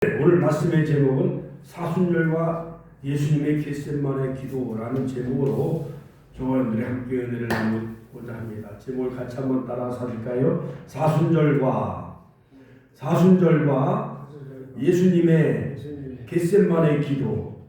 오늘 말씀의 제목은 사순절과 예수님의 겟세마네 기도라는 제목으로 교원들이 함께 은혜를 나누고자 합니다. 제목을 같이 한번 따라서 할까요? 사순절과 예수님의 겟세마네 기도.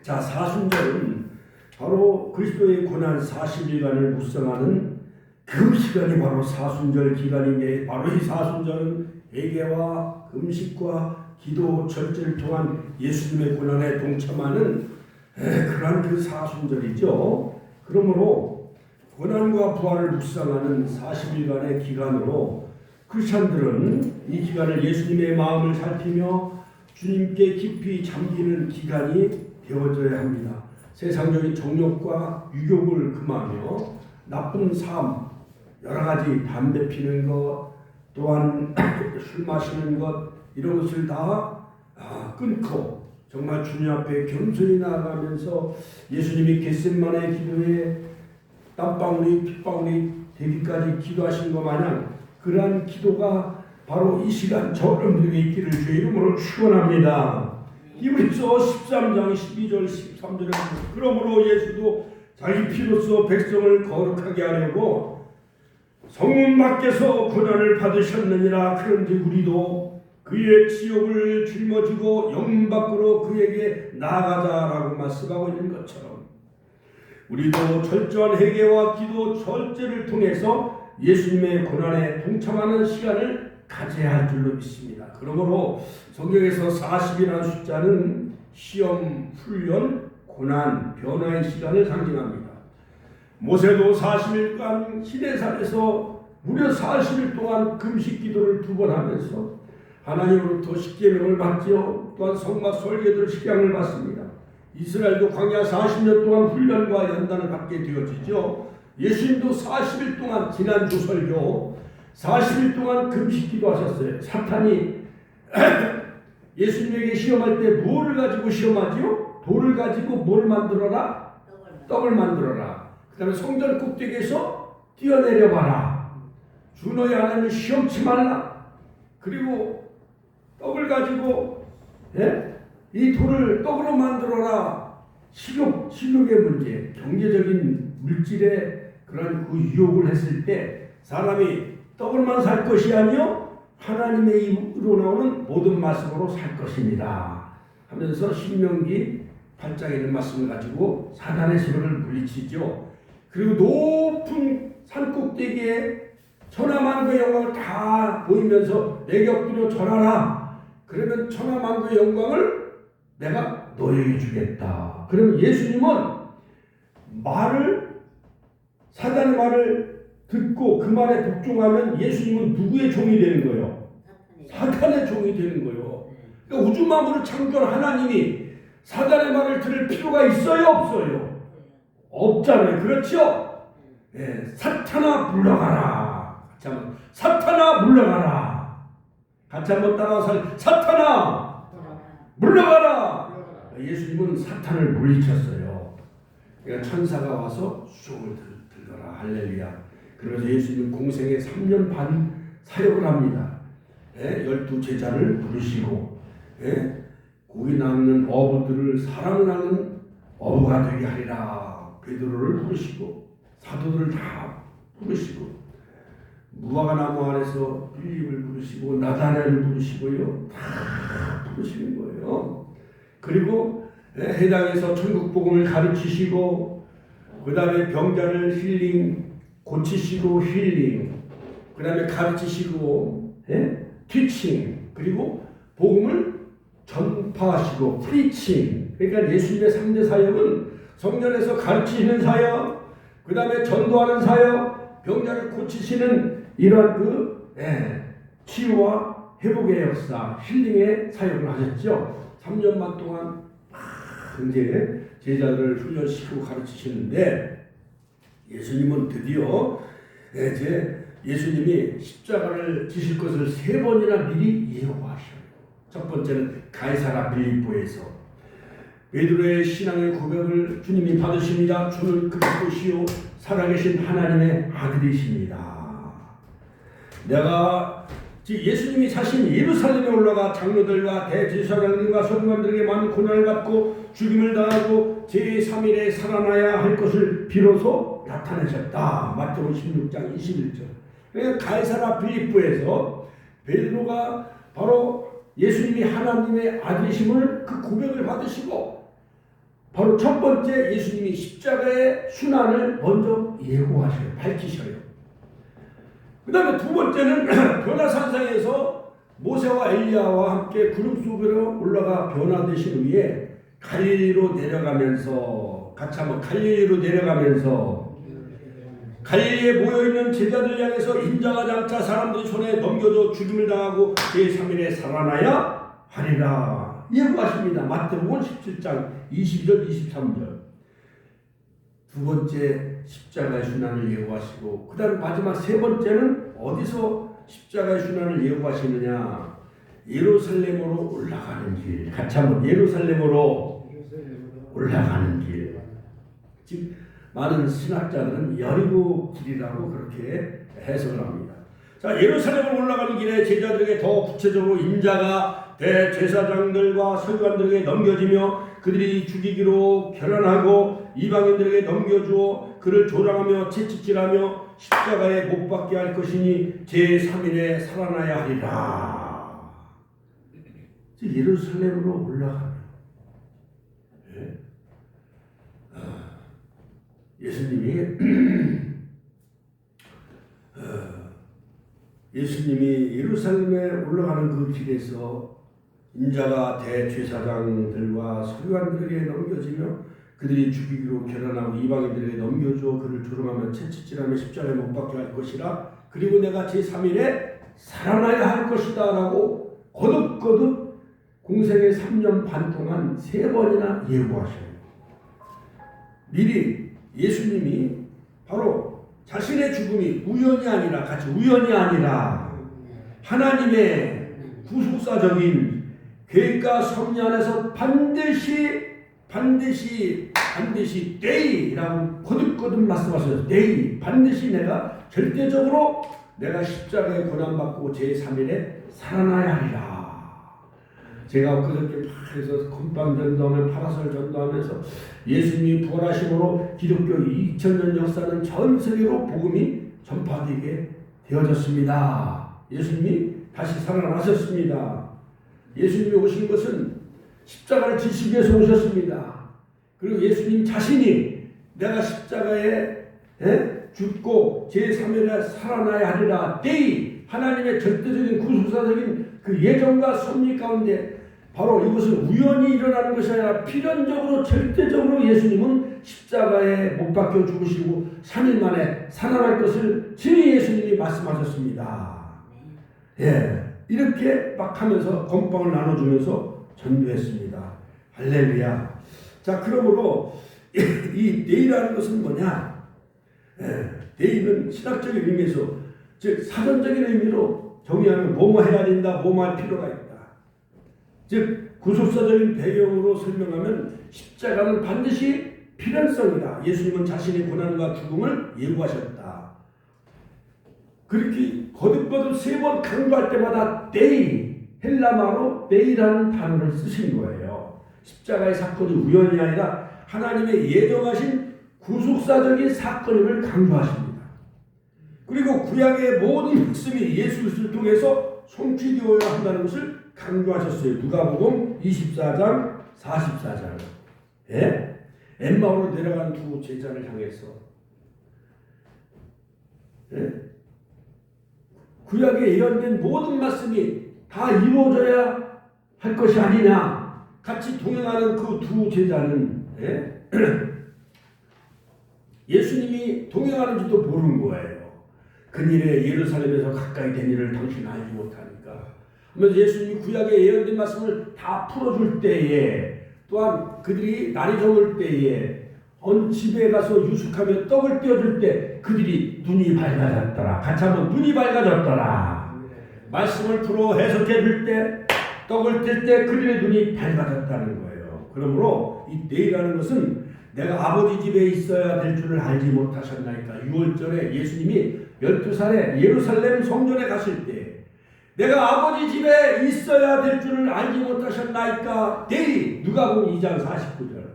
자, 사순절은 바로 그리스도의 고난 40일간을 묵상하는 그 시간이 바로 사순절 기간인데, 바로 이 사순절은 회개와 금식과 기도 절제를 통한 예수님의 고난에 동참하는 그러한 그 사순절이죠. 그러므로 고난과 부활을 묵상하는 40일간의 기간으로 크리스찬들은 이 기간을 예수님의 마음을 살피며 주님께 깊이 잠기는 기간이 되어져야 합니다. 세상적인 정욕과 유욕을 금하며 나쁜 삶, 여러 가지 담배 피는 것, 또한 술 마시는 것, 이런 것을 다 끊고 정말 주님 앞에 겸손히 나아가면서 예수님이 겟세마네 기도에 땀방울이 핏방울이 되기까지 기도하신 것 마냥 그러한 기도가 바로 이 시간 저여러분들에게 있기를 주의 이름으로 축원합니다. 히브리서 13장 12절 13절에 그러므로 예수도 자기 피로써 백성을 거룩하게 하려고 성문 밖에서 고난을 받으셨느니라. 그런데 우리도 그의 지옥을 짊어지고 영문 밖으로 그에게 나아가자라고 말씀하고 있는 것처럼 우리도 철저한 회개와 기도 절제를 통해서 예수님의 고난에 동참하는 시간을 가져야 할 줄로 믿습니다. 그러므로 성경에서 40이라는 숫자는 시험, 훈련, 고난, 변화의 시간을 상징합니다. 모세도 40일간 시내산에서 무려 40일 동안 금식 기도를 2번 하면서 하나님으로부터 십계명을 받지요. 또한 성막 설계들 식양을 받습니다. 이스라엘도 광야 40년 동안 훈련과 연단을 받게 되어지죠. 예수님도 40일 동안 지난주 설교 40일 동안 금식 기도하셨어요. 사탄이 예수님에게 시험할 때 무엇을 가지고 시험하지요? 돌을 가지고 뭘 만들어라? 떡을 만들어라. 그 다음에 성전 꼭대기에서 뛰어내려봐라. 주 너희 하나님을 시험치 말라. 그리고 떡을 가지고 이 돌을 떡으로 만들어라. 식욕의 문제, 경제적인 물질의 그런 그 유혹을 했을 때 사람이 떡을만 살 것이 아니요 하나님의 입으로 나오는 모든 말씀으로 살 것입니다 하면서 신명기 8장에 있는 말씀을 가지고 사단의 세력을 물리치죠. 그리고 높은 산꼭대기에 천하만국의 영광을 다 보이면서 내게 엎드려 절하라. 그러면 천하만국의 영광을 내가 너에게 주겠다. 그러면 예수님은 사단의 말을 듣고 그 말에 복종하면 예수님은 누구의 종이 되는 거예요? 사탄의 종이 되는 거예요. 그러니까 우주 만물을 창조한 하나님이 사단의 말을 들을 필요가 있어요, 없어요? 없잖아요. 그렇죠? 네, 사탄아 물러가라. 같이 한번 사탄아 물러가라. 같이 한번 따라서 사탄아 물러가라. 예수님은 사탄을 물리쳤어요. 그러니까 천사가 와서 수종을 들거라. 할렐루야. 그래서 예수님은 공생에 3년 반 사역을 합니다. 12제자를 부르시고 고기 낚는 어부들을 사랑하는 어부가 되게 하리라. 베드로를 부르시고 사도들을 다 부르시고 무화과 나무 아래서 빌립을 부르시고 나다나엘을 부르시고요. 다 부르시는 거예요. 그리고 해당에서 천국 복음을 가르치시고 그 다음에 병자를 고치시고 힐링, 그 다음에 가르치시고 티칭, 그리고 복음을 전파하시고 프리칭. 그러니까 예수님의 3대 사역은 성전에서 가르치시는 사역, 그 다음에 전도하는 사역, 병자를 고치시는 이러한 치유와 회복의 역사, 힐링의 사역을 하셨죠. 3년만 동안 이제 제자들을 훈련시키고 가르치시는데 예수님은 드디어 예수님이 십자가를 지실 것을 3번이나 미리 예고하셔요. 첫 번째는 가이사라 빌립보에서 베드로의 신앙의 고백을 주님이 받으십니다. 주는 그리스도시요 살아계신 하나님의 아들이십니다. 내가 즉 예수님이 자신이 예루살렘에 올라가 장로들과 대제사장들과 서기관들에게 많은 고난을 받고 죽임을 당하고 제3일에 살아나야 할 것을 비로소 나타내셨다. 마태복음 16장 21절. 그러니까 가이사라 빌립보에서 베드로가 바로 예수님이 하나님의 아들이심을 그 고백을 받으시고 바로 첫 번째 예수님이 십자가의 순환을 먼저 예고하셔요. 밝히셔요. 그 다음에 두 번째는 변화산상에서 모세와 엘리야와 함께 구름 속으로 올라가 변화되신 후에 갈릴리로 내려가면서 같이 한번 갈릴리로 내려가면서 갈릴리에 모여있는 제자들 향해서 인자가 장차 사람들이 손에 넘겨져 죽임을 당하고 제3일에 살아나야 하리라 예고하십니다. 마태복음 17장 22절 23절. 두 번째 십자가의 순환을 예고하시고 그 다음 마지막 세 번째는 어디서 십자가의 순환을 예고하시느냐. 예루살렘으로 올라가는 길. 같이 한번 예루살렘으로 올라가는 길. 즉 많은 신학자들은 여리고 길이라고 그렇게 해석을 합니다. 자, 예루살렘으로 올라가는 길에 제자들에게 더 구체적으로 인자가 대제사장들과 서기관들에게 넘겨지며 그들이 죽이기로 결단하고 이방인들에게 넘겨주어 그를 조랑하며 채찍질하며 십자가에 못 박게 할 것이니 제3일에 살아나야 하리라. 예루살렘으로 올라가면 예수님이 예루살렘에 올라가는 그 길에서 인자가 대제사장들과 서기관들에게 넘겨지며 그들이 죽이기로 결단하고 이방인들에게 넘겨줘 그를 조롱하며 채찍질하며 십자가에 못 박게 할 것이라. 그리고 내가 제3일에 살아나야 할 것이다 라고 거듭거듭 공생의 3년 반 동안 3번이나 예고하셔요. 미리 예수님이 바로 자신의 죽음이 우연이 아니라 같이 우연이 아니라 하나님의 구속사적인 계획과 섭리 안에서 반드시 데이라고 거듭거듭 말씀하셨어요. 데이 반드시 내가 절대적으로 내가 십자가에 고난받고 제3일에 살아나야 하리라. 제가 그렇게 해서 건빵 전도하며 파라솔 전도하면서 예수님이 부활하심으로 기독교 2000년 역사는 전 세계로 복음이 전파되게 되어졌습니다. 예수님이 다시 살아나셨습니다. 예수님이 오신 것은 십자가를 지시기 위해서 오셨습니다. 그리고 예수님 자신이 내가 십자가에 죽고 제3일에 살아나야 하리라. 데이 하나님의 절대적인 구속사적인 그 예정과 섭리 가운데 바로 이것은 우연히 일어나는 것이 아니라 필연적으로 절대적으로 예수님은 십자가에 못 박혀 죽으시고 3일 만에 살아날 것을 친히 예수님이 말씀하셨습니다. 이렇게 막 하면서 건빵을 나눠주면서 전도했습니다. 할렐루야. 자, 그러므로 이 데이라는 것은 뭐냐? 데이는 신학적인 의미에서 즉 사전적인 의미로 정의하면 뭐뭐 해야 된다, 뭐뭐 할 필요가 있다. 즉 구속사적인 배경으로 설명하면 십자가는 반드시 필연성이다. 예수님은 자신의 고난과 죽음을 예고하셨다. 그렇게 거듭거듭 3번 강조할 때마다 데이, 헬라말로 데이라는 단어를 쓰신 거예요. 십자가의 사건이 우연이 아니라 하나님의 예정하신 구속사적인 사건임을 강조하십니다. 그리고 구약의 모든 말씀이 예수 그리스도를 통해서 성취되어야 한다는 것을 강조하셨어요. 누가복음 24장 44절. 엠마오로 내려간 두 제자를 향해서 구약에 예언된 모든 말씀이 다 이루어져야 할 것이 아니냐. 같이 동행하는 그 두 제자는 예수님이 동행하는지도 모르는 거예요. 그일에 예루살렘에서 가까이 된 일을 당신은 알지 못하니까. 그러면서 예수님이 구약에 예언된 말씀을 다 풀어줄 때에 또한 그들이 날이 저물 때에 집에 가서 유숙하며 떡을 떼어줄 때 그들이 눈이 밝아졌더라. 같이 한번 눈이 밝아졌더라. 말씀을 풀어 해석해 줄 때 떡을 뗄 때 그들의 눈이 밝아졌다는 거예요. 그러므로 이 데이라는 것은 내가 아버지 집에 있어야 될 줄을 알지 못하셨나이까. 6월절에 예수님이 12살에 예루살렘 성전에 가실 때 내가 아버지 집에 있어야 될 줄을 알지 못하셨나이까. 대리 누가복음 2장 49절.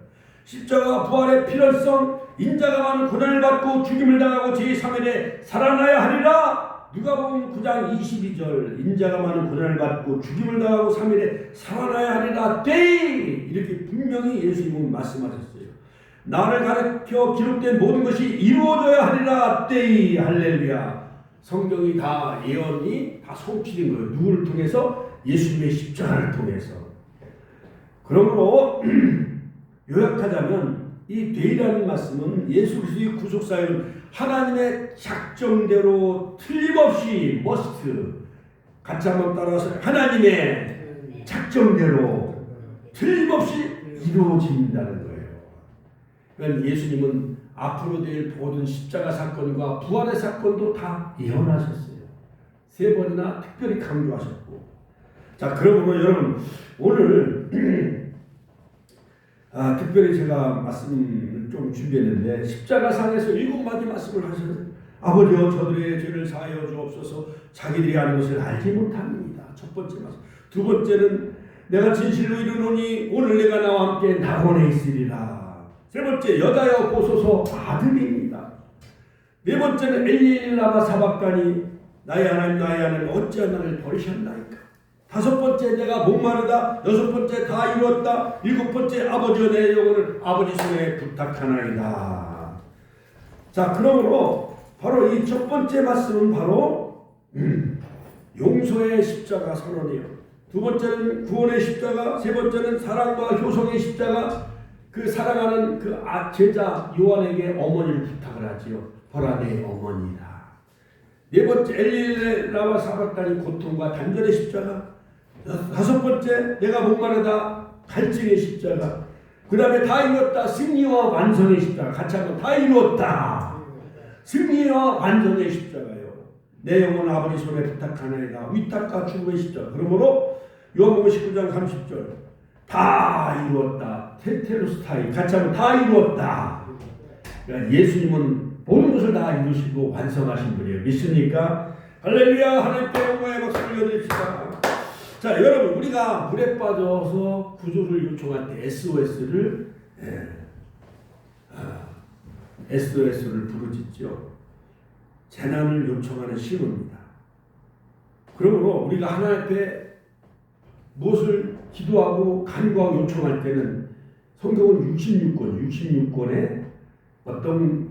십자가 부활의 필연성, 인자가 많은 고난을 받고 죽임을 당하고 제3일에 살아나야 하리라. 누가복음 9장 22절. 인자가 많은 고난을 받고 죽임을 당하고 3일에 살아나야 하리라. 대리 이렇게 분명히 예수님은 말씀하셨어요. 나를 가르쳐 기록된 모든 것이 이루어져야 하리라. 대리 할렐루야. 성경이 다 예언이 다 성취된 거예요. 누구를 통해서? 예수님의 십자가를 통해서. 그러므로 요약하자면 이 되이라는 말씀은 예수 그리스도의 구속사역은 하나님의 작정대로 틀림없이 머스트 같이 한번 따라서 하나님의 작정대로 틀림없이 이루어진다는 거예요. 그러니까 예수님은 앞으로 될 모든 십자가 사건과 부활의 사건도 다 예언하셨어요. 3번이나 특별히 강조하셨고. 자, 그러므로 여러분 오늘 특별히 제가 말씀을 좀 준비했는데 십자가상에서 7마디 말씀을 하셨어요. 아버지여 저들의 죄를 사하여 주옵소서. 자기들이 아는 것을 알지 못합니다. 첫 번째 말씀. 두 번째는 내가 진실로 이르노니 오늘 내가 나와 함께 낙원에 있으리라. 세 번째 여자여 보소서 아들입니다. 네 번째는 엘리 라마 사박다니 나의 하나님 나의 하나님 어찌 나를 버리셨나이까. 다섯 번째 내가 목마르다. 여섯 번째 다 이루었다. 일곱 번째 아버지여 내 영혼을 아버지 손에 부탁하나이다. 자, 그러므로 바로 이 첫 번째 말씀은 바로 용서의 십자가 선언이에요. 두 번째는 구원의 십자가, 세 번째는 사랑과 효성의 십자가. 그 사랑하는 그 제자 요한에게 어머니를 부탁을 하지요. 보라 내 어머니다. 네 번째 엘리라와 사박다니 고통과 단절의 십자가. 다섯 번째 내가 목마르다 갈증의 십자가. 그 다음에 다 이뤘다 승리와 완성의 십자가. 같이 한번 다 이루었다. 승리와 완성의 십자가요. 내 영혼 아버지 손에 부탁하나이다. 위탁과 죽음의 십자가. 그러므로 요한복음 19장 30절 다 이루었다. 테텔로스타이 같이 하면 다 이루었다. 그러니까 예수님은 모든 것을 다 이루시고 완성하신 분이에요. 믿습니까? 할렐루야. 하나님께 영광의 박수를 드립시다. 자, 여러분 우리가 물에 빠져서 구조를 요청할 때 SOS를 부르짖죠. 재난을 요청하는 신호입니다. 그러므로 우리가 하나님 앞에 무엇을 기도하고 간구하고 요청할 때는 성경은 66권에 어떤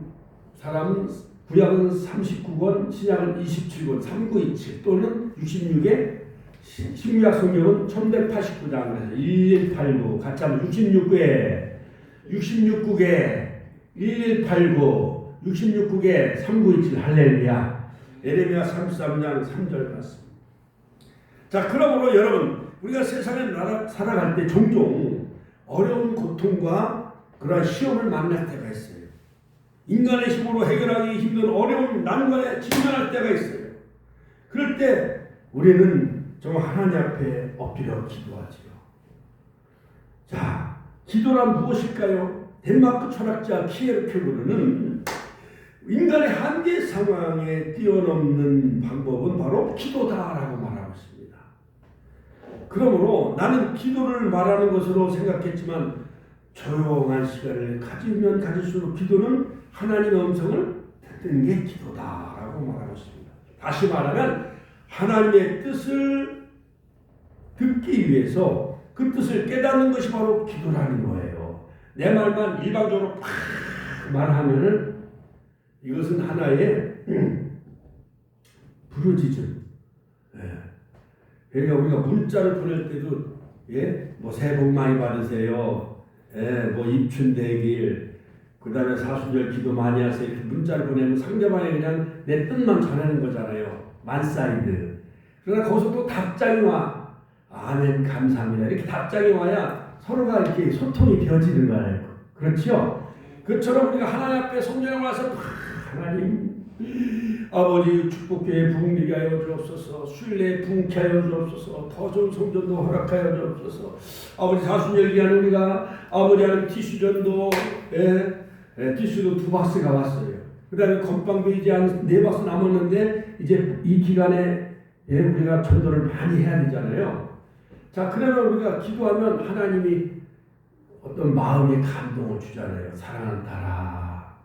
사람은 구약은 39권, 신약은 27권, 3927 또는 66에 신구약 성경은 1189장 1189 같이 하면 66구에 1189에 3927 할렐루야. 에레미야 33장 3절 말씀. 자, 그러므로 여러분 우리가 세상에 살아갈 때 종종 어려운 고통과 그러한 시험을 만날 때가 있어요. 인간의 힘으로 해결하기 힘든 어려운 난관에 직면할 때가 있어요. 그럴 때 우리는 정말 하나님 앞에 엎드려 기도하지요. 자, 기도란 무엇일까요? 덴마크 철학자 키에르케고르는 인간의 한계 상황에 뛰어넘는 방법은 바로 기도다라고 말하고 있습니다. 그러므로 나는 기도를 말하는 것으로 생각했지만 조용한 시간을 가지면 가질수록 기도는 하나님의 음성을 듣는 게 기도다라고 말하고 있습니다. 다시 말하면 하나님의 뜻을 듣기 위해서 그 뜻을 깨닫는 것이 바로 기도라는 거예요. 내 말만 일방적으로 팍 말하면은 이것은 하나의 부르짖음. 그러니까 우리가 문자를 보낼 때도 뭐 새해 복 많이 받으세요. 뭐 입춘대길, 그 다음에 사순절 기도 많이 하세요. 이렇게 문자를 보내면 상대방이 그냥 내 뜻만 전하는 거잖아요. 만사이드. 그러나 거기서 또 답장이 와. 아멘 감사합니다. 이렇게 답장이 와야 서로가 이렇게 소통이 되어지는 거예요. 그렇죠? 그처럼 우리가 하나님 앞에 성전에 와서 하나님 아버지 축복교회 부흥되게 하여 주옵소서. 순례 부흥케 하여 주옵소서. 더 좋은 성전도 허락하여 주옵소서. 아버지 사순절 기간에 우리가 아버지 하는 티슈전도 티슈도 2박스가 왔어요. 그 다음에 건빵도 이제 한 4박스 남았는데 이제 이 기간에 예, 우리가 전도를 많이 해야 되잖아요. 자, 그러면 우리가 기도하면 하나님이 어떤 마음의 감동을 주잖아요. 사랑하는 딸아,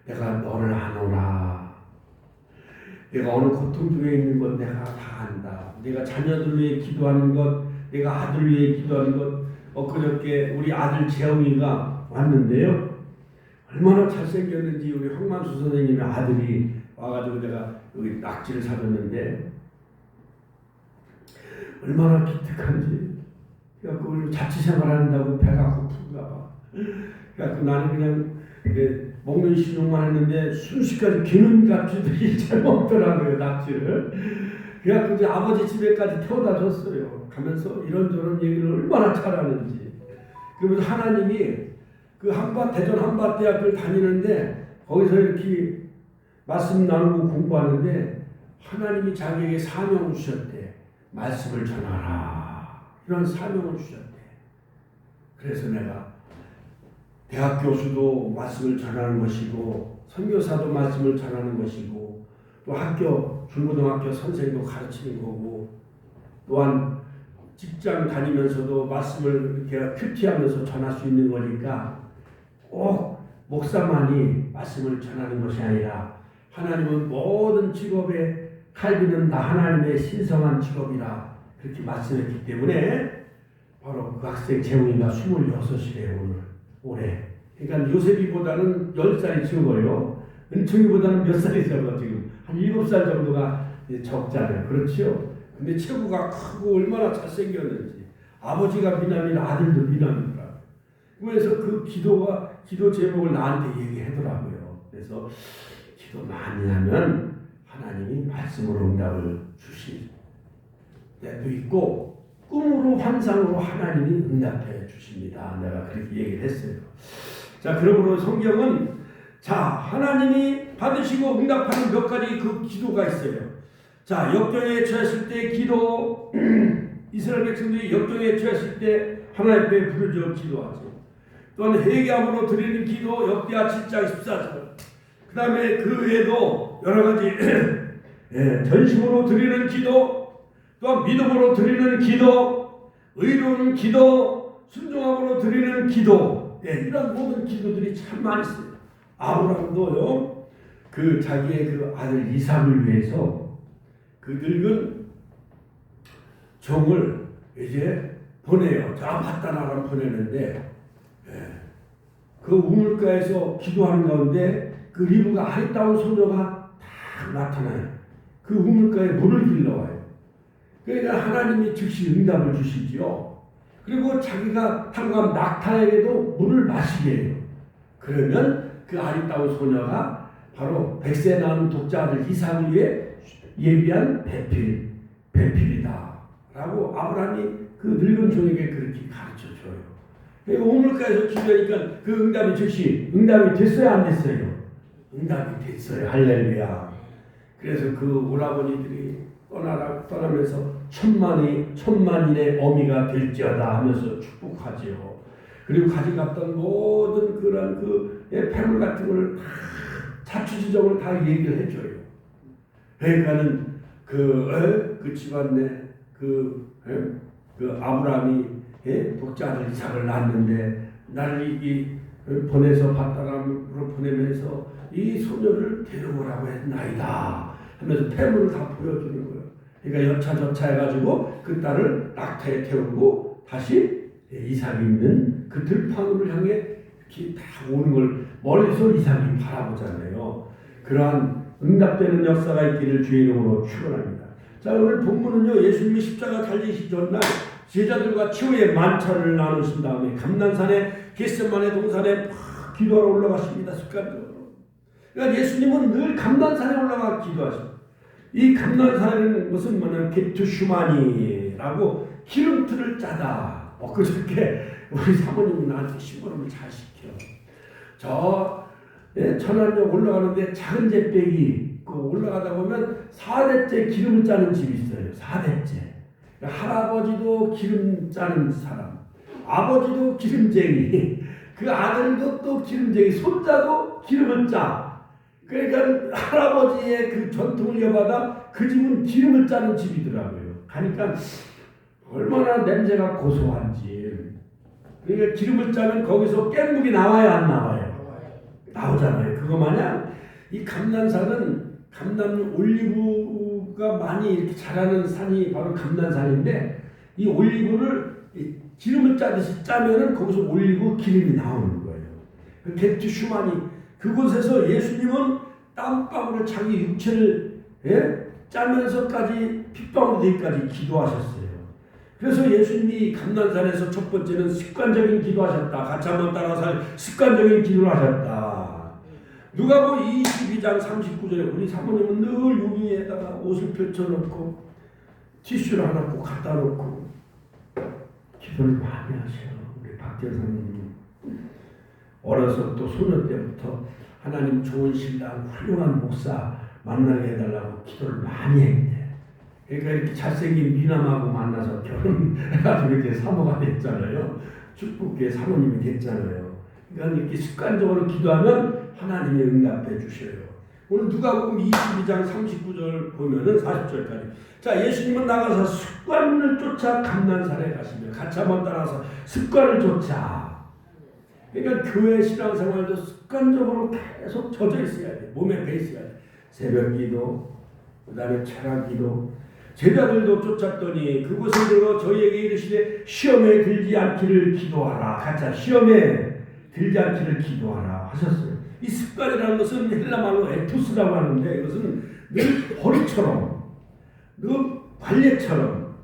내가 너를 아노라. 내가 어느 고통 중에 있는 것 내가 다 안다. 내가 자녀들 위해 기도하는 것, 내가 아들 위해 기도하는 것. 엊그저께 우리 아들 재영이가 왔는데요. 얼마나 잘생겼는지 우리 황만수 선생님의 아들이 와가지고 내가 여기 낙지를 사줬는데 얼마나 기특한지. 그래갖고 자취생활한다고 배가 고픈가 봐. 그래갖고 나는 그냥 먹는 신용만 했는데 순식간에 기는 낙지들이 잘 먹더라고요, 낙지를. 그래갖고 이제 아버지 집에까지 태워다 줬어요. 가면서 이런저런 얘기를 얼마나 잘하는지. 그러면서 하나님이 그 대전 한밭대학교를 다니는데 거기서 이렇게 말씀 나누고 공부하는데 하나님이 자기에게 사명을 주셨대. 말씀을 전하라. 이런 사명을 주셨대. 그래서 내가 대학 교수도 말씀을 전하는 것이고 선교사도 말씀을 전하는 것이고 또 학교 중고등학교 선생도 가르치는 거고 또한 직장 다니면서도 말씀을 이렇게 큐티하면서 전할 수 있는 거니까 꼭 목사만이 말씀을 전하는 것이 아니라 하나님은 모든 직업의 칼비는 다 하나님의 신성한 직업이라 그렇게 말씀했기 때문에 바로 그 학생 재웅이가 26이래요 올해. 그러니까 요셉이보다는 10살이 적어요. 은총이보다는 몇 살이 적어 지금 한 7살 정도가 적잖아요. 그렇죠? 근데 체구가 크고 얼마나 잘생겼는지 아버지가 미남이라 아들도 미남이라. 그래서 그 기도 제목을 나한테 얘기하더라고요. 그래서 기도 많이 하면 하나님이 말씀으로 응답을 주실 때도 있고 꿈으로 환상으로 하나님이 응답해 주십니다. 내가 그렇게 얘기를 했어요. 자, 그러므로 성경은 자 하나님이 받으시고 응답하는 몇 가지 그 기도가 있어요. 자, 역경에 처했을 때 기도 이스라엘 백성들이 역경에 처했을 때 하나님 앞에 부르짖어 기도하죠. 또한 회개함으로 드리는 기도 역대하 7장 14절. 그 다음에 그 외에도 여러 가지 전심으로 드리는 기도, 또한 믿음으로 드리는 기도, 의로운 기도, 순종함으로 드리는 기도, 이런 모든 기도들이 참 많이 있어요. 아브라함도요, 그 자기의 그 아들 이삭을 위해서 그 늙은 종을 이제 보내요. 저 바다나라 보내는데 그 우물가에서 기도하는 가운데 그 리브가 아리따운 소녀가 딱 나타나요. 그 우물가에 물을 길러와요. 그러니까 하나님이 즉시 응답을 주시지요. 그리고 자기가 한감 낙타에게도 물을 마시게 해요. 그러면 그 아리따운 소녀가 바로 100세 낳은 독자들 이삭을 위해 예비한 배필이다 라고 아브라함이 그 늙은 종에게 그렇게 가르쳐줘요. 그러니까 우물가에서 기도하니까 그 응답이 즉시 응답이 됐어요, 안 됐어요? 응답이 됐어요. 할렐루야. 그래서 그 오라버니들이 떠나면서 천만인의 어미가 될지어다 하면서 축복하지요. 그리고 가져갔던 모든 그런 그 폐물 같은 걸 다 자초지종을 다 얘기를 해줘요. 그러니까는 그 집안에 그 아브라함이 독자들 이삭을 낳았는데 나를 보내서 바다람으로 보내면서 이 소녀를 데려오라고 했나이다 하면서 폐물을 다 보여주는 거예요. 그러니까 여차저차 해가지고 그 딸을 낙타에 태우고 다시 이삭이 있는 그 들판으로 향해 이렇게 다 오는 걸 멀리서 이삭이 바라보잖아요. 그러한 응답되는 역사가 있기를 주의 이름으로 축원합니다. 자, 오늘 본문은요, 예수님이 십자가 달리시기 전날 제자들과 최후의 만찬을 나누신 다음에 감난산에 겟세마네 동산에 막 기도하러 올라가십니다. 습관적으로. 그러니까 예수님은 늘 감난산에 올라가 기도하십니다. 이 감난산에는 무슨 뭐냐면 게투슈마니라고 기름틀을 짜다. 그저께 우리 사모님은 나한테 심부름을 잘 시켜. 천안역 올라가는데 작은 잿백이 올라가다 보면 4대째 기름을 짜는 집이 있어요. 4대째. 할아버지도 기름 짜는 사람, 아버지도 기름쟁이, 그 아들도 또 기름쟁이, 손자도 기름을 짜. 그러니까 할아버지의 그 전통을 이어받아 그 집은 기름을 짜는 집이더라고요. 가니까 얼마나 냄새가 고소한지. 그러니까 기름을 짜면 거기서 깻묵이 나와요, 안 나와요? 나오잖아요. 그거 마냥 이 감난산은 감남 올리브가 많이 이렇게 자라는 산이 바로 감난산인데, 이 올리브를 기름을 짜듯이 짜면은 거기서 올리브 기름이 나오는 거예요. 게트 슈만이 그곳에서 예수님은 땀방울을 자기 육체를 짜면서까지 핏방울 되기까지 기도하셨어요. 그래서 예수님이 감난산에서 첫 번째는 습관적인 기도하셨다. 같이 한번 따라서 습관적인 기도를 하셨다. 누가복음 22장 39절에 우리 사모님은 늘 여기에다가 옷을 펼쳐놓고 티슈를 하나 꼭 갖다 놓고 기도를 많이 하셔요. 우리 박대사님이 어려서 또 소년 때부터 하나님 좋은 신랑 훌륭한 목사 만나게 해달라고 기도를 많이 했대. 그러니까 이렇게 잘생긴 미남하고 만나서 결혼해가지고 이렇게 사모가 됐잖아요. 축복교회 사모님이 됐잖아요. 그러니까 이렇게 습관적으로 기도하면 하나님이 응답해 주셔요. 오늘 누가복음 22장 39절 보면은 40절까지. 자, 예수님은 나가서 습관을 쫓아 감난산에 가시며, 같이 한번 따라서 습관을 쫓아. 그러니까 교회 신앙생활도 습관적으로 계속 젖어 있어야 돼. 몸에 배 있어야 돼. 새벽 기도, 그 다음에 철학 기도. 제자들도 쫓았더니 그곳에 들어 저희에게 이르시되 시험에 들지 않기를 기도하라. 같이 시험에 들지 않기를 기도하라 하셨어요. 이 습관이라는 것은 헬라말로 에토스라고 하는데, 이것은 늘 버릇처럼, 늘 관례처럼,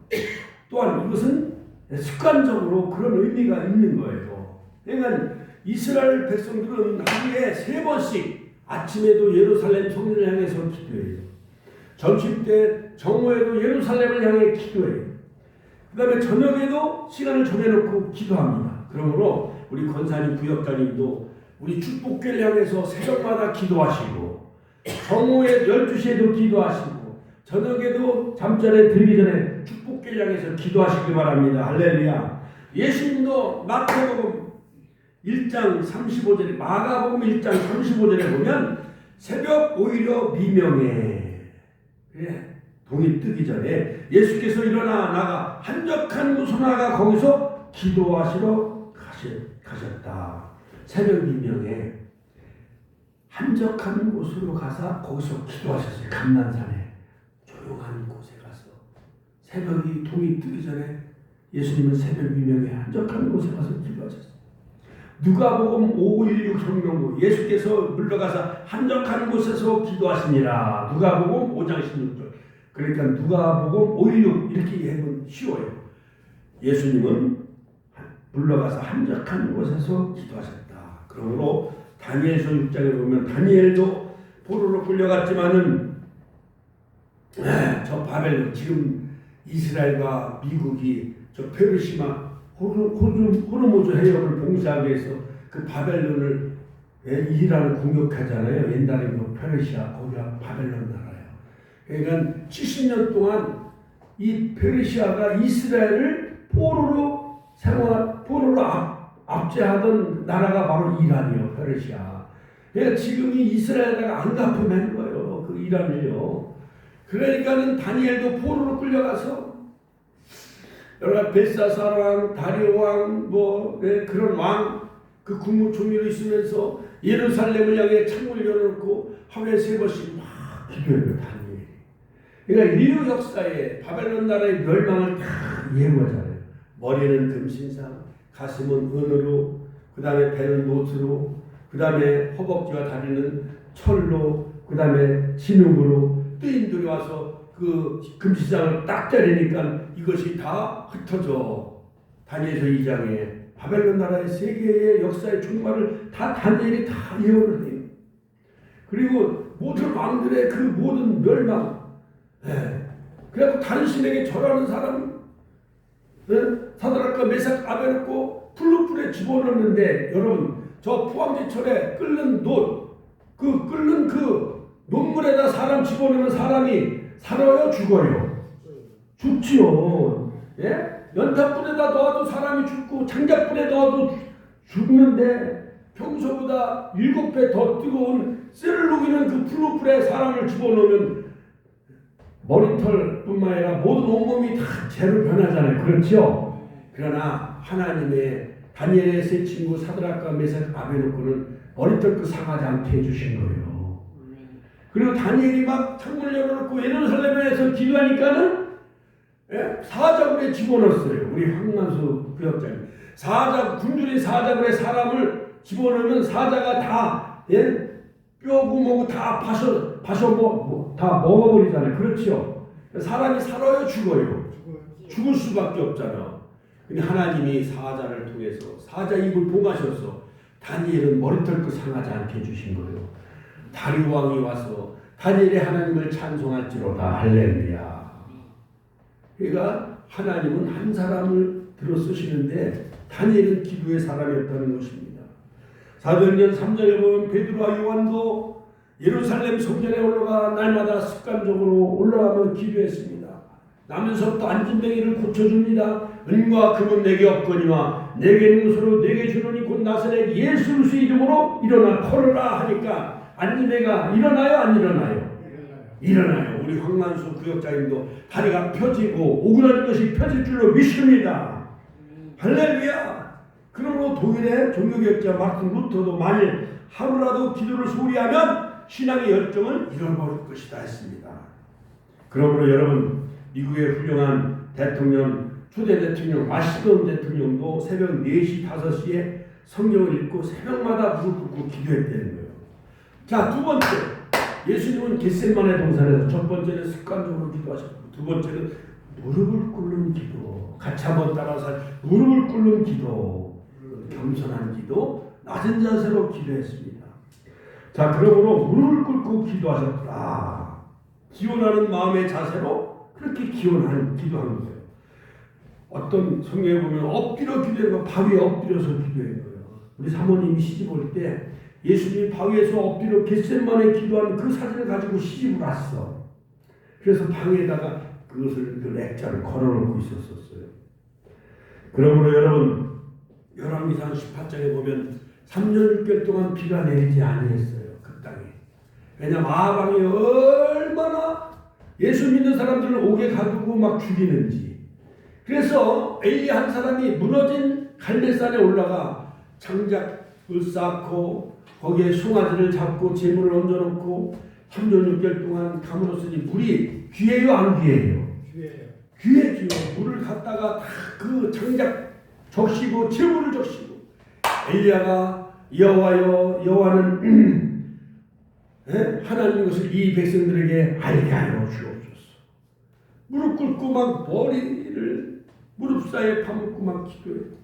또한 이것은 습관적으로 그런 의미가 있는 거예요. 그러니까 이스라엘 백성들은 하루에 3번씩 아침에도 예루살렘 성전을 향해서 기도해요. 점심 때 정오에도 예루살렘을 향해 기도해요. 그 다음에 저녁에도 시간을 정해놓고 기도합니다. 그러므로 우리 권사님 부역장님도 우리 축복교회를 향해서 새벽마다 기도하시고, 정오에 12시에도 기도하시고, 저녁에도 잠자리에 들기 전에 축복교회를 향해서 기도하시기 바랍니다. 할렐루야. 예수님도 마태복음 1장 35절에, 마가복음 1장 35절에 보면 새벽 오히려 미명에, 동이 뜨기 전에 예수께서 일어나 나가 한적한 곳으로 나가 거기서 기도하시러 가셨다. 새벽 미명에 한적한 곳으로 가서 거기서 기도하셨어요. 감난산에 조용한 곳에 가서 새벽이 동이 뜨기 전에 예수님은 새벽 미명에 한적한 곳에 가서 기도하셨어요. 누가복음 516 성경도 예수께서 물러가서 한적한 곳에서 기도하시니라. 누가복음 5장 16절. 그러니까 누가복음 516 이렇게 하면 쉬워요. 예수님은 물러가서 한적한 곳에서 기도하셨다. 그러므로 다니엘서 6장에 보면 다니엘도 포로로 끌려갔지만은 저 바벨론, 지금 이스라엘과 미국이 저 페르시마 호르무즈 해협을 봉쇄하기 위해서 그 바벨론을 이란을 공격하잖아요. 옛날에 그 페르시아, 거기가 바벨론 나라예요. 그러니까 70년 동안 이 페르시아가 이스라엘을 포로로 압제하던 나라가 바로 이란이요, 페르시아. 그러니까 지금이 이스라엘에다가 안 갚으면 거예요, 그 이란을요. 그러니까는 다니엘도 포로로 끌려가서 여러 벨사살 왕, 다리오 왕, 그런 왕, 그 국무총리로 있으면서 예루살렘을 향해 창문을 열어놓고 하루에 3번씩 막 기도해요, 다니엘이. 그러니까 인류 역사에 바벨론 나라의 멸망을 다 예고하잖아요. 머리는 금신상, 가슴은 은으로, 그 다음에 배는 노트로, 그 다음에 허벅지와 다리는 철로, 그 다음에 진흙으로, 뜨인들이 와서 그 금신상을 딱 때리니까 이것이 다 흩어져. 다니엘서 2장에 바벨론 나라의 세계의 역사의 종말을 다 다니엘이 다 예언을 해요. 그리고 모든 왕들의 그 모든 멸망, 그래서 당신에게 절하는 사람, 사드락과 메삭 아베노고 풀루풀에 집어넣는데, 여러분 저 포항제철에 끓는 놋, 그 끓는 그 논물에다 사람 집어넣으면 사람이 살아요, 죽어요? 죽지요. 연탄불에다 넣어도 사람이 죽고 장작불에 넣어도 죽는데, 평소보다 7배 더 뜨거운 쇠를 녹이는 그 풀루풀에 사람을 집어넣으면 머리털뿐만 아니라 모든 온몸이 다 재로 변하잖아요. 그렇죠? 그러나 하나님의 다니엘의 세 친구 사드락과 메삭 아베노고는 머리털 상하지 않게 해주신 거예요. 그리고 다니엘이 막 창문을 열어놓고 예루살렘에서 기도하니까는 사자굴에 집어넣었어요. 우리 황만수 구역장님. 군주리 사자굴에 사람을 집어넣으면 사자가 다 뼈고 뭐고 다 다 먹어버리잖아요. 그렇죠? 사람이 살아요, 죽어요? 죽을 수밖에 없잖아. 근데 하나님이 사자를 통해서 사자 입을 봉하셔서 다니엘은 머리털 상하지 않게 해주신 거예요. 다리 왕이 와서 다니엘의 하나님을 찬송할지로다. 할렐루야. 그러니까 하나님은 한 사람을 들어 쓰시는데 다니엘은 기도의 사람이었다는 것입니다. 사도행전 3장에 보면 베드로와 요한도 예루살렘 성전에 올라가 날마다 습관적으로 올라가며 기도했습니다. 나면서부터 안진뱅이를 고쳐줍니다. 은과 금은 내게 없거니와 내게 있는 것으로 내게 주노니 곧 나사렛 예수 그리스도의 이름으로 일어나 걸어라 하니까 안진뱅이가 일어나요, 안 일어나요? 일어나요. 우리 황만수 구역장님도 다리가 펴지고 오그라진 것이 펴질 줄로 믿습니다. 할렐루야. 그러므로 독일의 종교개혁자 마르틴 루터도 만일 하루라도 기도를 소홀히 하면 신앙의 열정을 잃어버릴 것이다 했습니다. 그러므로 여러분, 미국의 훌륭한 대통령, 초대 대통령 와시던 대통령도 새벽 4시, 5시에 성경을 읽고 새벽마다 무릎 꿇고 기도했다는 거예요. 자, 두 번째, 예수님은 겟세마네 동산에서 첫 번째는 습관적으로 기도하셨고, 두 번째는 무릎을 꿇는 기도. 같이 한번 따라서 무릎을 꿇는 기도, 겸손한 기도, 낮은 자세로 기도했습니다. 자, 그러므로 무릎을 꿇고 기도하셨다. 기원하는 마음의 자세로 그렇게 기도하는 거예요. 어떤 성경에 보면 엎드려 기도한 거, 바위에 엎드려서 기도한 거예요. 우리 사모님이 시집 올 때 예수님이 바위에서 엎드려 겟세마네 기도한 그 사진을 가지고 시집을 갔어. 그래서 방에다가 그것을 그 액자를 걸어놓고 있었어요. 그러므로 여러분, 열왕기상 18장에 보면 3년 6개월 동안 비가 내리지 아니했어요. 그 땅에. 왜냐하면 아방이 얼마나 예수 믿는 사람들을 옥에 가두고 막 죽이는지. 그래서 엘리 한 사람이 무너진 갈멜산에 올라가 장작을 쌓고 거기에 송아지를 잡고 재물을 얹어놓고 3년 6개월 동안 감으로쓰니 물이 귀해요, 안 귀해요? 귀해요. 물을 갖다가 다 그 장작 적시고 재물을 적시고 엘리야가 여호와여, 여호와는 하나님 것을 이 백성들에게 알게 하여 주옵소서. 무릎 꿇고 막 머리를 무릎 사이에 파묻고 막 기도해요.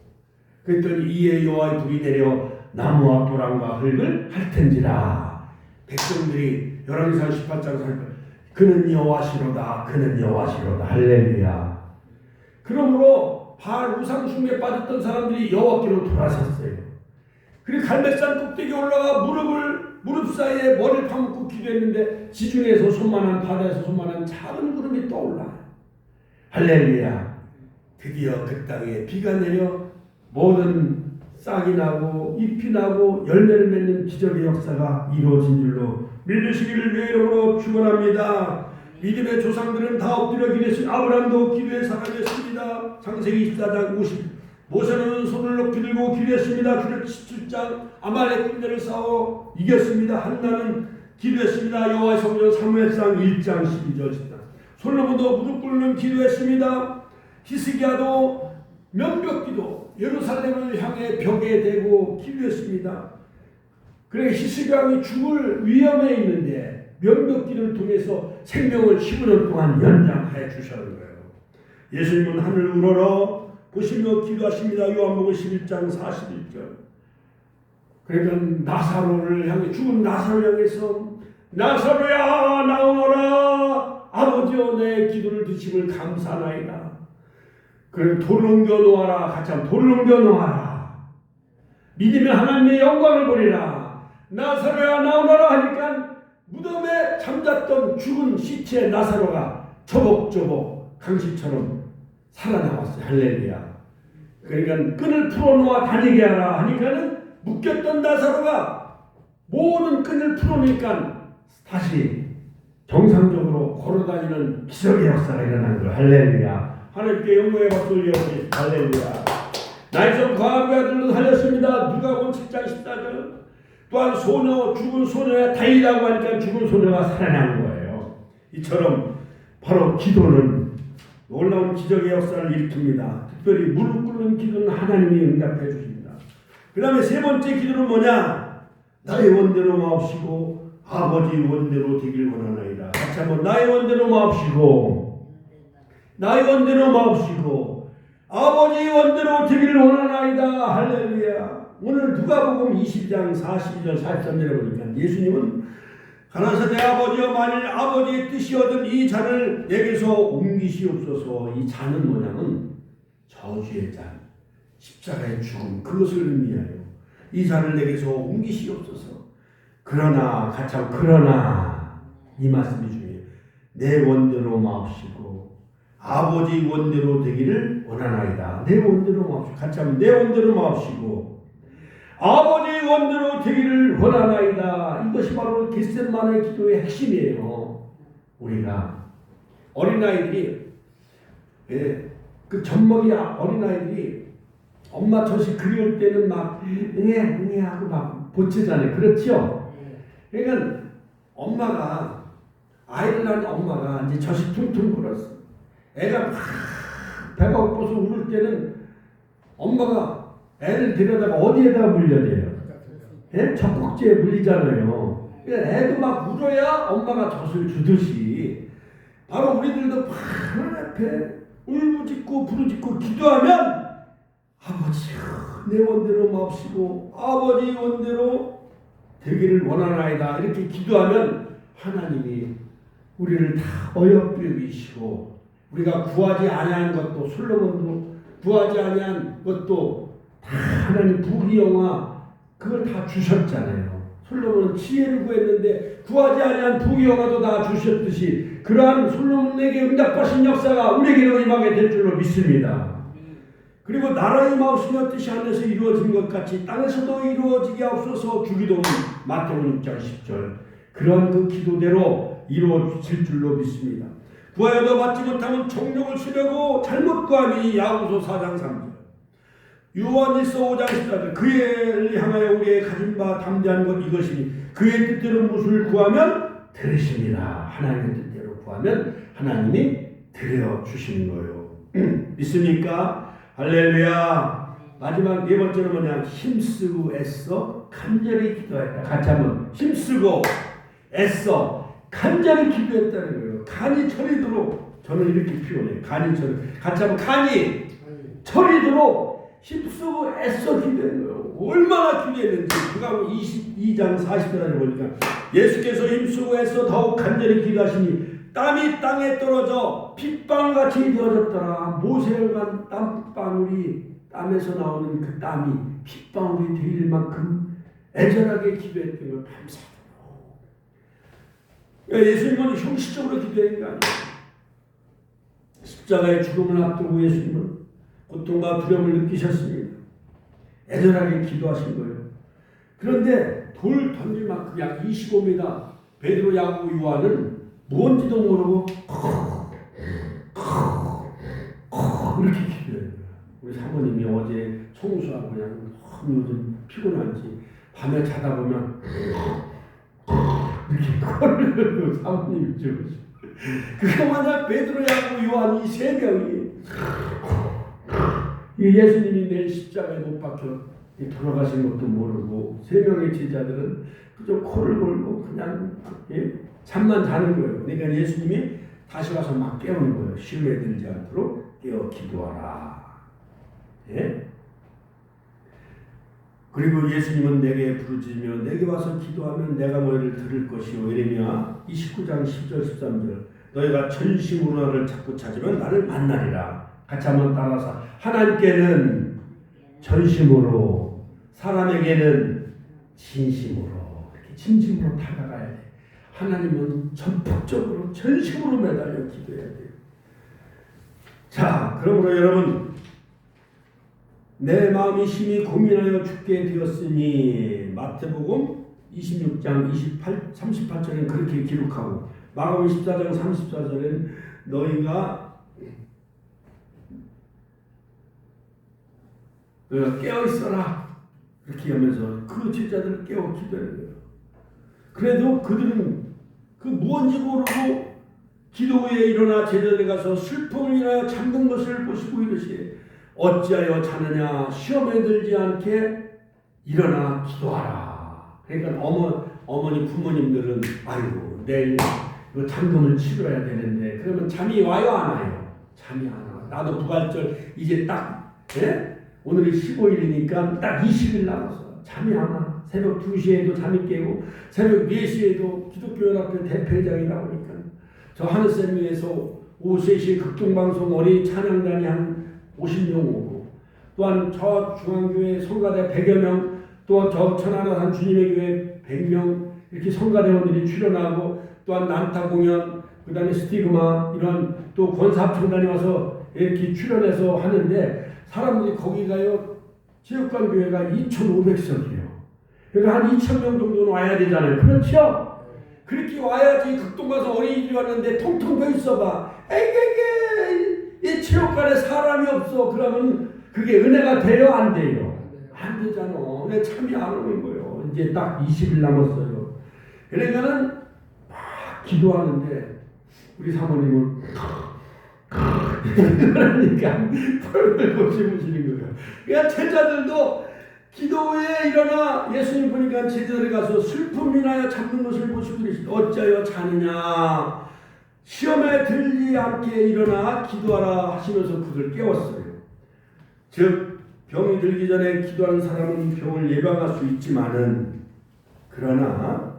그랬더니 이에 여호와의 불이 내려 나무와 도랑과 흙을 핥은지라. 백성들이 열왕기상 18장에서 할 거예요. 그는 여호와시로다. 그는 여호와시로다. 할렐루야. 그러므로 바알 우상 숭배에 빠졌던 사람들이 여호와께로 돌아섰어요. 그리고 갈멜산 꼭대기에 올라가 무릎 사이에 머리를 파묻고 기도했는데 지중해에서 손만한, 바다에서 손만한 작은 구름이 떠올라요. 할렐루야. 드디어 그 땅에 비가 내려 모든 싹이 나고 잎이 나고 열매를 맺는 기적의 역사가 이루어진 줄로 믿으시기를 주의 이름으로 축원합니다. 믿음의 조상들은 다 엎드려 기도했습니다. 아브라함도 기도의 사람이었습니다. 창세기 24장 50. 모세는 손을 높이 들고 기도했습니다. 주를 17장 아말렉 군대를 싸워 이겼습니다. 한나는 기도했습니다. 여호와의 성전 사무엘상 1장 12절입니다. 솔로몬도 무릎 꿇는 기도했습니다. 히스기야도 면벽기도 예루살렘을 향해 벽에 대고 기도했습니다. 그래 히스기야 왕이 죽을 위험에 있는데 면벽기를 통해서 생명을 15년 동안 연장하여 주셨는 거예요. 예수님은 하늘 우러러 보시며 기도하십니다. 요한복음 11장 41절. 그러니까 나사로를 향해, 죽은 나사로를 향해서 나사로야 나오너라. 아버지여 내 기도를 드심을 감사나이다. 그래 돌을 옮겨 놓아라. 같이 한번 돌을 옮겨 놓아라. 믿으면 하나님의 영광을 보리라. 나사로야 나오너라 하니까 무덤에 잠잤던 죽은 시체의 나사로가 저벅저벅 강식처럼 살아나왔어요. 할렐루야. 그러니까 끈을 풀어놓아 다니게 하라 하니까는 묶였던 나사로가 모든 끈을 풀어놓으니까 다시 정상적으로 걸어다니는 기적의 역사가 일어난 거예요. 할렐루야. 하나님께 영광의 박수 올려주세요. 할렐루야. 나이선 과부의 아들도 살렸습니다. 누가복음 7장 14절. 또한 소녀, 죽은 소녀가 다행이라고 하니까 죽은 소녀가 살아난 거예요. 이처럼 바로 기도는 놀라운 기적의 역사를 일으킵니다. 특별히 무릎 꿇는 기도는 하나님이 응답해 주십니다. 그 다음에 세 번째 기도는 뭐냐? 나의 원대로 마옵시고 아버지 원대로 되길 원하나이다. 같이 한번 나의 원대로 마옵시고 나의 원대로 마옵시고 아버지 원대로 되기를 원하나이다. 할렐루야. 오늘 누가복음 20장 42절 43절에 보니까 예수님은 가라사 내 아버지여 만일 아버지의 뜻이거든 이 잔을 내게서 옮기시옵소서. 이 잔은 뭐냐면 저주의 잔, 십자가의 죽음, 그것을 의미하여 이 잔을 내게서 옮기시옵소서. 그러나 같이 한번 그러나 이 말씀이 중요해요. 내 원대로 마옵시고 아버지 원대로 되기를 원하나이다. 내 원대로 마옵시고 같이 한번 내 원대로 마옵시고 아버지 원대로 되기를 원하나이다. 이것이 바로 겟세마네 기도의 핵심이에요. 우리가 어린아이들이 그 젖먹이 어린아이들이 엄마 젖이 그리울 때는 막 응애 하고 막 보채잖아요. 그렇죠? 그러니까 엄마가 아이를 낳은 엄마가 이제 젖이 퉁퉁 불었어. 애가 막 배가 고파서 울을 때는 엄마가 애를 데려다가 어디에다가 물려줘요? 예? 젖꼭지에 물리잖아요. 애도 막 울어야 엄마가 젖을 주듯이 바로 우리들도 하나님 앞에 울부짖고 부르짖고 기도하면 아버지 내 원대로 마옵시고 아버지 원대로 되기를 원하나이다. 이렇게 기도하면 하나님이 우리를 다 어여삐시고 우리가 구하지 아니한 것도 솔로몬도 구하지 아니한 것도 다 하나님 부귀영화 그걸 다 주셨잖아요. 솔로몬은 지혜를 구했는데 구하지 아니한 부귀영화도 다 주셨듯이 그러한 솔로몬에게 응답하신 역사가 우리에게도 임하게 될 줄로 믿습니다. 그리고 나라의 마옵시며 뜻이 하늘에서 이루어진 것 같이 땅에서도 이루어지게 하옵소서. 주기도문 마태복음 6장 10절. 그런 그 기도대로 이루어질 줄로 믿습니다. 구하여도 받지 못하면 정욕을 쓰려고 잘못 구함이 야고보서 4장 3절. 요한일서 5장 14절. 그의 향하여 우리의 가진 바 담대한 것 이것이니 그의 뜻대로 무엇을 구하면 들으십니다. 하나님의 뜻대로 구하면 하나님이 들려주시는 거예요. 믿습니까? 할렐루야. 마지막 네 번째는 뭐냐? 힘쓰고 애써 간절히 기도했다. 같이 한번 힘쓰고 애써 간절히 기도했다는 거예요. 간이 철이도록 저는 이렇게 표현해요. 간이 철이 같이 한번 간이 철이도록 힘쓰고 애써 기도한 거예요. 얼마나 기도했는지 누가복음 22장 40절에 보니까 예수께서 힘쓰고 애써 더욱 간절히 기도하시니 땀이 땅에 떨어져 핏방울같이 되어졌더라. 모세가 땀방울이 땀에서 나오는 그 땀이 핏방울이 되릴 만큼 애절하게 기도했던 걸 감사하더라고. 예수님은 형식적으로 기도한 게 아니에요. 십자가의 죽음을 앞두고 예수님은 고통과 두려움을 느끼셨습니다. 애절하게 기도하신 거예요. 그런데 돌 던질 만큼 약 25m 베드로, 야고보, 요한은 뭔지도 모르고 이렇게 기도해요. 우리 사모님이 어제 청소하고 그냥 너무 요즘 피곤한지 밤에 자다 보면 이렇게 코를 사모님이 주무시고 그거마다 베드로, 야고보, 요한 이 세 명이 예수님이 내일 십자가에 못 박혀 돌아가신 것도 모르고 세 명의 제자들은 그저 코를 골고 그냥 잠만 자는 거예요. 그러니까 예수님이 다시 와서 막 깨우는 거예요. 시험에 들지 않도록 깨어 기도하라. 예? 그리고 예수님은 내게 부르짖으며 내게 와서 기도하면 내가 너희를 들을 것이요. 예레미야 29장 10절 13절. 너희가 전심으로 나를 자꾸 찾으면 나를 만나리라. 같이 한번 따라서 하나님께는 전심으로 사람에게는 진심으로 이렇게 진심으로 다가가야 돼. 하나님은 전폭적으로 전심으로 매달려 기도해야 돼요. 자, 그러므로 여러분 내 마음이 심히 고민하여 죽게 되었으니 마태복음 26장 38절은 그렇게 기록하고 마가복음 14장 34절엔 너희가 깨어 있어라 그렇게 하면서 그 제자들을 깨워 기도하는 거예요. 그래도 그들은 그 무언지 모르고 기도 후에 일어나 제자들에 가서 슬픔을 인하여 잠든 것을 보시고 이르시되 어찌하여 자느냐 시험에 들지 않게 일어나 기도하라. 그러니까 어머니 부모님들은 아이고 내일 이거 잠금을 치러야 되는데 그러면 잠이 와요 안 와요? 잠이 안 와. 나도 부활절 이제 딱 오늘이 15일이니까 딱 20일 남았어. 잠이 안 와. 새벽 2시에도 잠이 깨고 새벽 4시에도 기독교연합회 대표회장이다 보니까 저 하늘샘에서 오후 3시에 극동방송 어린이 찬양단이 한 50명 오고 또한 저 중앙교회 성가대 100여 명 또한 저 천안한 주님의 교회 100명 이렇게 성가대원들이 출연하고 또한 난타 공연 그 다음에 스티그마 이런 또 권사합창단이 와서 이렇게 출연해서 하는데 사람들이 거기 가요. 체육관 교회가 2,500석이에요. 그러니까 한 2,000명 정도는 와야 되잖아요. 그렇죠? 그렇게 와야지 극동 가서 어린이집이 왔는데 통통 펴 있어봐. 에이게게 이 체육관에 사람이 없어. 그러면 그게 은혜가 돼요? 안 돼요? 안 되잖아. 왜 참이 안 오는 거예요. 이제 딱 20일 남았어요. 그러니까는 막 기도하는데 우리 사모님은 그러니까 펄펄 곱씹으시는 거예요. 그러니까 제자들도 기도 후에 일어나 예수님 보니까 제자들이 가서 슬픔 인하여 잠든 것을 보시고 이르시되 어찌하여 자느냐 시험에 들지 않게 일어나 기도하라 하시면서 그를 깨웠어요. 즉 병이 들기 전에 기도하는 사람은 병을 예방할 수 있지만은 그러나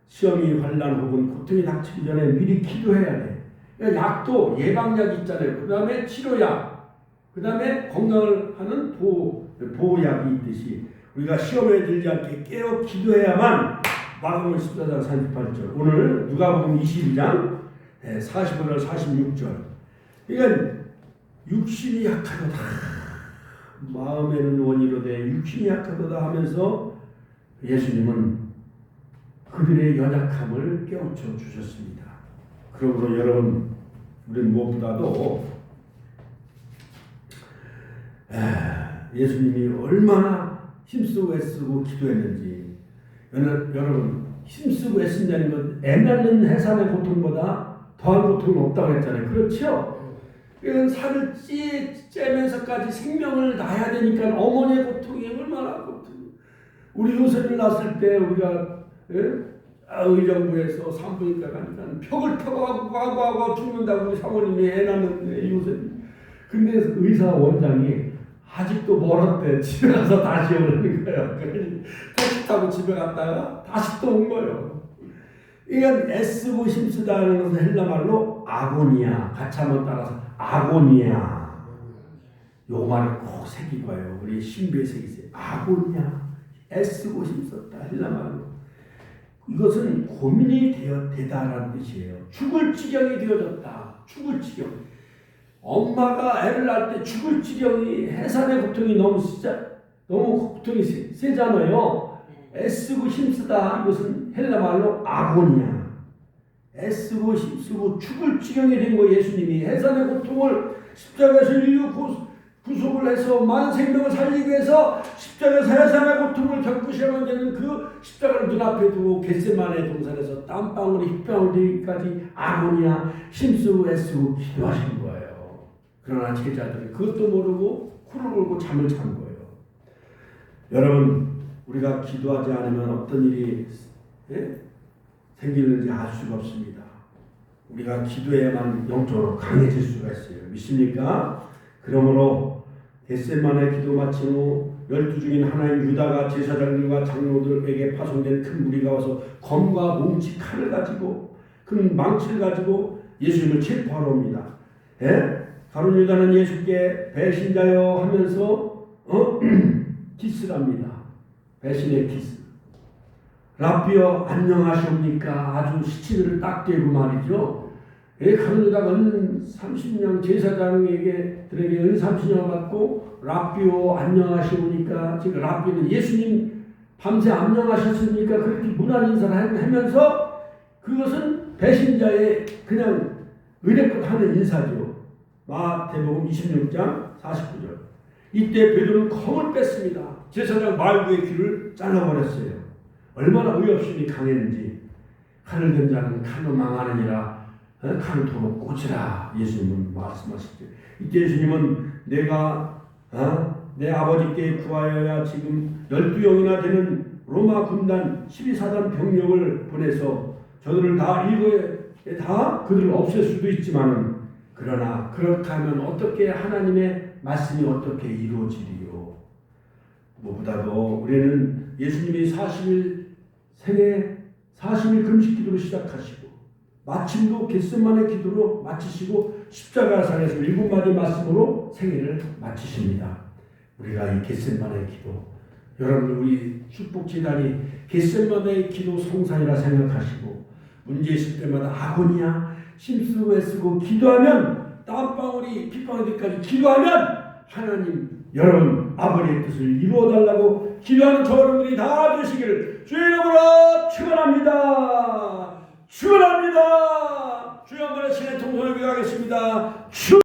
시험이 환난 혹은 고통이 닥치기 전에 미리 기도해야 돼. 그러니까 약도 예방약이 있잖아요. 그 다음에 치료약, 그 다음에 건강을 하는 보호약이 있듯이 우리가 시험에 들지 않게 깨어 기도해야만 마가복음 14장 38절 오늘 누가복음 22장 45절 46절 그러니까 육신이 약하도다 마음에는 원이로되 육신이 약하도다 하면서 예수님은 그들의 연약함을 깨우쳐 주셨습니다. 그러므로 여러분 우리는 무엇보다도 예수님이 얼마나 힘쓰고 애쓰고 기도했는지 여러분 힘쓰고 애쓴다는 건 애 낳는 해산의 고통보다 더한 고통은 없다고 했잖아요. 그렇죠? 그러니까 살을 째면서까지 생명을 낳아야 되니까 어머니의 고통이 얼마나 고통. 우리 요셉을 낳았을 때 우리가 의정부에서 산부인과 가니까 벽을 펴고 죽는다고 우리 사모님이 애 낳는 요셉이. 근데 의사 원장이 아직도 멀었대. 집에 가서 다시 오는 거예요. 택시 타고 집에 갔다가 다시 또 온 거예요. 이건 애쓰고 힘쓰다는 것은 헬라말로 아고니아. 같이 한번 따라서 아고니아. 요 말을 꼭 새기고 와요. 우리 신비에 새기세요. 아고니아. 애쓰고 힘썼다. 헬라말로. 이것은 고민이 되다라는 뜻이에요. 죽을 지경이 되어졌다. 죽을 지경. 엄마가 애를 낳을 때 죽을 지경이 해산의 고통이 너무 고통이 세잖아요. 애쓰고 힘쓰다 이것은 헬라말로 아고니아. 애쓰고 힘쓰고 죽을 지경이 된 거 예수님이 해산의 고통을 십자가에서 인류 구속을 해서 많은 생명을 살리기 위해서 십자가에서 해산의 고통을 겪으셔야만 되는 그 십자가를 눈앞에 두고 겟세마네 동산에서 땀방울이 휘방울 되기까지 아고니아 힘쓰고 애쓰고 기도하신 거예요. 그러나 제자들은 그것도 모르고 코를 골고 잠을 잔 거예요. 여러분 우리가 기도하지 않으면 어떤 일이 생기는지 알 수가 없습니다. 우리가 기도해야만 영적으로 강해질 수가 있어요. 믿습니까? 그러므로 겟세마네 기도 마친 후 12 중인 하나인 유다가 제사장들과 장로들에게 파송된 큰 무리가 와서 검과 뭉치 칼을 가지고 큰 망치를 가지고 예수님을 체포하러 옵니다. 가룟 유다는 예수께 배신자여 하면서 키스를 합니다. 배신의 키스. 랍비여 안녕하십니까? 아주 시치를 딱 대고 말이죠. 가룟 유다가 은 30년 제사장에게들에게 은 30년 받고 랍비여 안녕하십니까? 지금 랍비는 예수님 밤새 안녕하셨습니까? 그렇게 문안 인사를 하면서 그것은 배신자의 그냥 의례껏 하는 인사죠. 마태복음 26장 49절. 이때 베드로는 검을 뺐습니다. 제사장 말구의 귀를 잘라버렸어요. 얼마나 의협심이 강했는지. 칼을 든 자는 칼로 망하느니라. 칼을 도로 꽂으라. 예수님은 말씀하시죠. 이때 예수님은 내가 내 아버지께 구하여야 지금 12영이나 되는 로마 군단 12사단 병력을 보내서 저들을 다 일거에 다 그들을 없앨 수도 있지만은 그러나 그렇게 하면 어떻게 하나님의 말씀이 어떻게 이루어지리요. 무엇보다도 우리는 예수님이 40일 생애 40일 금식 기도로 시작하시고 마침도 겟세마네 기도로 마치시고 십자가상에서 7마디 말씀으로 생애를 마치십니다. 우리가 이 겟세마네 기도, 여러분 우리 축복재단이 겟세마네 기도 성산이라 생각하시고 문제 있을 때마다 아고니아 심쓰고 애쓰고 기도하면 땀방울이 핏방울까지 기도하면 하나님 여러분 아버지의 뜻을 이루어달라고 기도하는 저 여러분들이 다 되시기를 주의 이름으로 축원합니다. 축원합니다. 주여 한번의 신의 통성을 기도하겠습니다.